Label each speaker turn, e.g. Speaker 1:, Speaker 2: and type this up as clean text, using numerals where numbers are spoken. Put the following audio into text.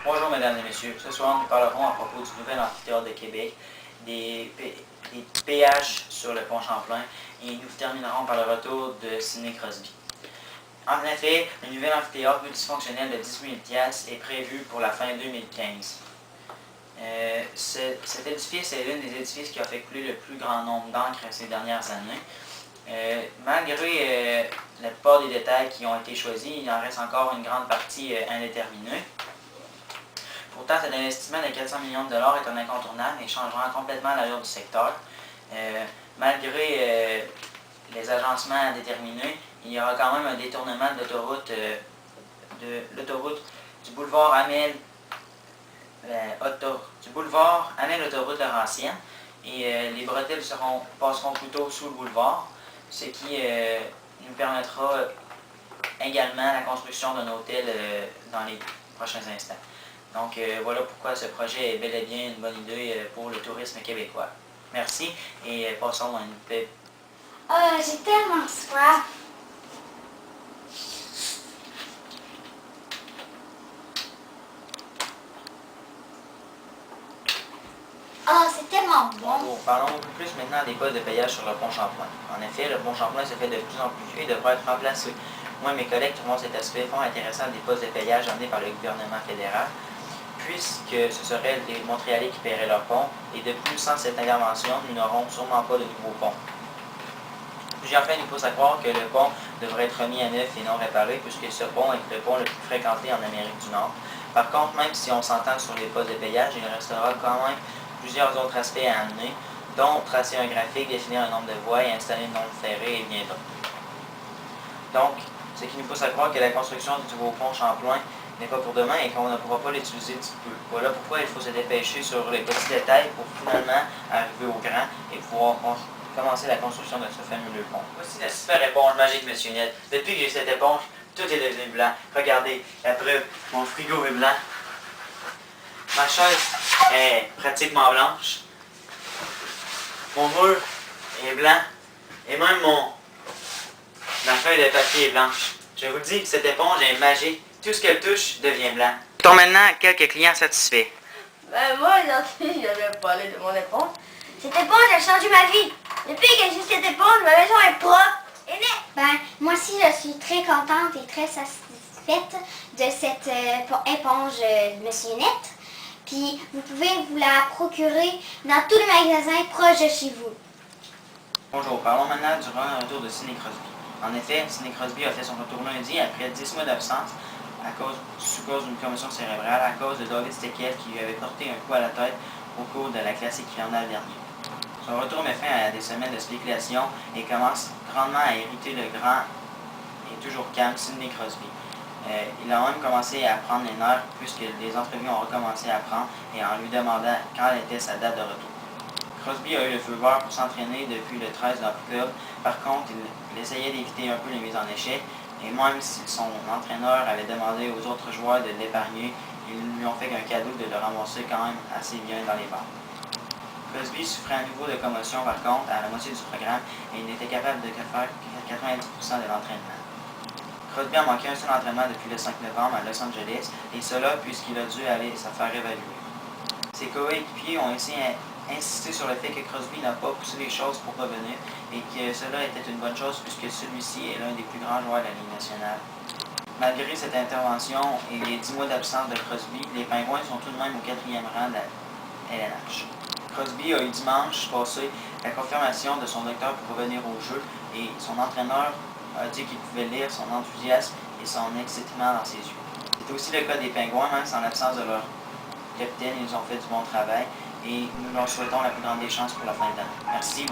Speaker 1: Bonjour mesdames et messieurs, ce soir nous parlerons à propos du nouvel amphithéâtre de Québec, des péages sur le pont Champlain et nous terminerons par le retour de Sidney Crosby. En effet, le nouvel amphithéâtre multifonctionnel de 18 000 piastres est prévu pour la fin 2015. Cet édifice est l'un des édifices qui a fait couler le plus grand nombre d'encre ces dernières années. Malgré la plupart des détails qui ont été choisis, il en reste encore une grande partie indéterminée. Pourtant, cet investissement de 400 millions de dollars est un incontournable et changera complètement l'allure du secteur. Malgré les agencements indéterminés, il y aura quand même un détournement de l'autoroute du boulevard Amel Autoroute Laurentienne et les bretelles passeront plutôt sous le boulevard, ce qui nous permettra également la construction d'un hôtel dans les prochains instants. Donc voilà pourquoi ce projet est bel et bien une bonne idée pour le tourisme québécois. Merci et passons à une paix.
Speaker 2: J'ai tellement soif. C'est tellement bon.
Speaker 1: Bonjour, parlons un peu plus maintenant des postes de payage sur le pont Champlain. En effet, le pont Champlain se fait de plus en plus vieux et devra être remplacé. Moi et mes collègues trouvons cet aspect fort intéressant des postes de payage amenés par le gouvernement fédéral, puisque ce seraient les Montréalais qui paieraient leur pont, et de plus, sans cette intervention, nous n'aurons sûrement pas de nouveau pont. Plusieurs faits nous poussent à croire que le pont devrait être remis à neuf et non réparé, puisque ce pont est le pont le plus fréquenté en Amérique du Nord. Par contre, même si on s'entend sur les postes de payage, il restera quand même plusieurs autres aspects à amener, dont tracer un graphique, définir un nombre de voies et installer une nombre ferrée et bien d'autres. Donc, ce qui nous pousse à croire que la construction du nouveau pont Champlain n'est pas pour demain et qu'on ne pourra pas l'utiliser du peu. Voilà pourquoi il faut se dépêcher sur les petits détails pour finalement arriver au grand et pouvoir commencer la construction de ce fameux pont. Voici la super éponge magique, Monsieur Net. Depuis que j'ai cette éponge, tout est devenu blanc. Regardez, la preuve, mon frigo est blanc. Ma chaise est pratiquement blanche. Mon mur est blanc. Et même ma feuille de papier est blanche. Je vous dis que cette éponge est magique. Tout ce qu'elle touche devient blanc. Mettons maintenant quelques clients satisfaits.
Speaker 2: Moi, aujourd'hui, je vais parler de mon éponge. Cette éponge a changé ma vie. Depuis que j'ai cette éponge, ma maison est propre et nette. Moi aussi, je suis très contente et très satisfaite de cette éponge de Monsieur Net. Puis, vous pouvez vous la procurer dans tous les magasins proches de chez vous.
Speaker 1: Bonjour, parlons maintenant du retour de Sidney Crosby. En effet, Sidney Crosby a fait son retour lundi après 10 mois d'absence sous cause d'une commotion cérébrale à cause de David Steckel qui lui avait porté un coup à la tête au cours de la classique hivernale dernière. Son retour met fin à des semaines de spéculation et commence grandement à irriter le grand et toujours calme Sidney Crosby. Il a même commencé à prendre les nerfs puisque les entrevues ont recommencé à prendre et en lui demandant quand était sa date de retour. Crosby a eu le feu vert pour s'entraîner depuis le 13 octobre. Par contre, il essayait d'éviter un peu les mises en échec et même si son entraîneur avait demandé aux autres joueurs de l'épargner, ils lui ont fait un cadeau de le ramasser quand même assez bien dans les barres. Crosby souffrait à nouveau de commotion par contre à la moitié du programme et il n'était capable de faire que 90% de l'entraînement. Crosby a manqué un seul entraînement depuis le 5 novembre à Los Angeles et cela puisqu'il a dû aller se faire évaluer. Ses coéquipiers ont aussi insisté sur le fait que Crosby n'a pas poussé les choses pour revenir et que cela était une bonne chose puisque celui-ci est l'un des plus grands joueurs de la Ligue nationale. Malgré cette intervention et les 10 mois d'absence de Crosby, les Pingouins sont tout de même au 4e rang de la LNH. Crosby a eu dimanche passé la confirmation de son docteur pour revenir au jeu et son entraîneur a dit qu'il pouvait lire son enthousiasme et son excitement dans ses yeux. C'est aussi le cas des Pingouins, même sans l'absence de leur capitaine, ils ont fait du bon travail et nous leur souhaitons la plus grande des chances pour la fin de l'année. Merci.